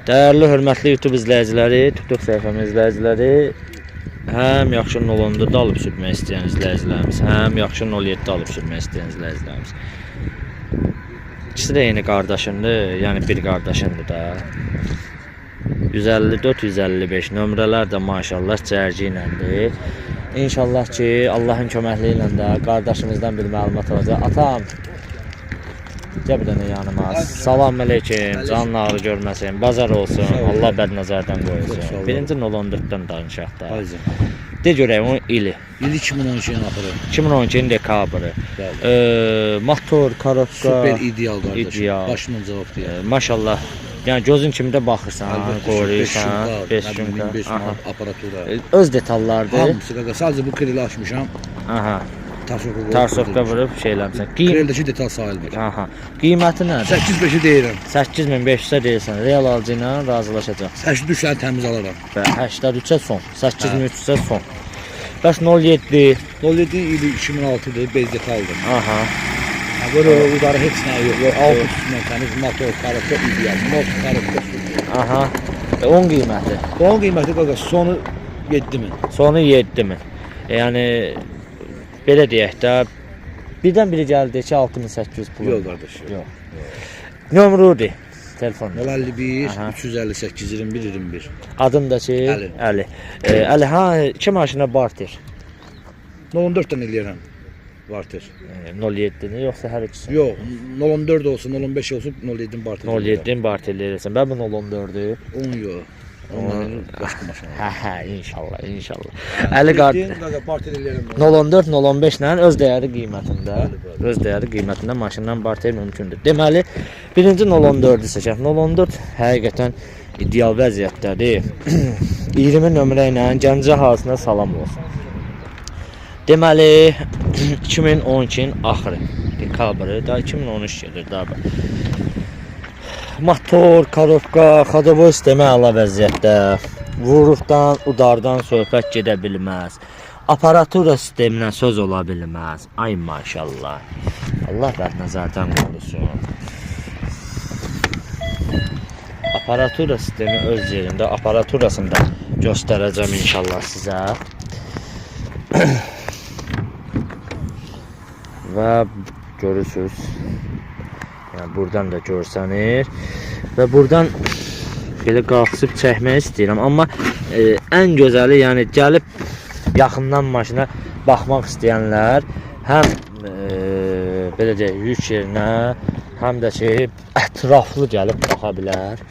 Değerli, hörmətli YouTube izləyiciləri, TikTok səhifəmin izləyiciləri, həm yaxşı 014-də alıb sürmək istəyən izləyicilərimiz, həm yaxşı 07-də alıb sürmək istəyən izləyicilərimiz. İkisi də yeni qardaşımdır, yəni bir qardaşımdır da. 154-155 nömrələr də maşallah cərci iləndir. İnşallah ki, Allahın köməkliyi ilə də qardaşımızdan bir məlumat olacaq. Atam, gəl bir dənə yanıma. Salam əleykum, canın ağrı görməsin, bazar olsun, Allah bədnəzərdən qoyulsun. Birinci 014-dən danışaq da. De görək onun ili. İli 2012-nin axırı. 2012-nin dekabrı. Motor, karotka. Super ideal qardaşım. İdeal. Başından cavab deyək. Maşallah. Yəni gözün kimdə baxırsan, qoruyursan, 5 şunka, aparatura. öz detallardır. Hamısı qaqa. Sadəcə bu krili açmışam. Aha. Tarsokda vurub şeyləmsən. Krildəki detal sayılmır. Aha. Qiyməti nədir? 8-5-i deyirəm. 8500-ə deyirsən. Real alıcı ilə razılaşacaqsan. 83-ləri təmiz alaram. Və 83-ə son. 8300-ə son. Bəs 07. 07 ili 2006-dır, bez detaldır. Aha. Böyle udarı heç nə yox. Alt üstündən təmiz motor, karotka ideal. Motor, karotka. Aha. 10 qiyməti. 10 qiyməti qaqa sonu 7000. Sonu 7000. Yəni belə deyək də birdən biri gəldi ki 6800 pul. Yox qardaş. Yox. Nömrədir. Telefon. 51 358 21 21. Adım da ki Əli. Əli ha 2 maşına barter. 14-dən eləyirəm. Barter. 07-ni yoxsa hər ikisi? Yox, 014 olsun, 05 olsun, 07-nin barter. 07-nin barter eləyirsən. Bə bu 014-dür. 10 yox. Ondan başqa maşın. Hə, inşallah, inşallah. Əli qardaş. Barter eləyirəm. 014 005 ilə öz dəyəri qiymətində, öz dəyəri qiymətində maşından barter mümkündür. Deməli, birinci 014-ü seçək. 014 həqiqətən ideal vəziyyətdədir. 20 nömrə ilə Gəncə əhalisinə salam olsun. Deməli 2012-nin axırı, dekabrı da 2013 gedir da. Motor, karotka, xadovoy sistemi əla vəziyyətdə. Vuruqdan, udardan söhbət gedə bilməz. Aparatura sistemindən söz ola bilməz. Ay maşallah. Allah bədnəzərdən qorusun. Aparatura sistemi öz yerində, aparaturasını da göstərəcəm inşallah sizə. Və görürsünüz. Yəni buradan da görsənir. Və buradan belə qalxıb çəkmək istəyirəm, amma ən gözəli, yəni gəlib yaxından maşına baxmaq istəyənlər həm belə deyək yük yerinə, həm də ki ətraflı gəlib baxa bilər.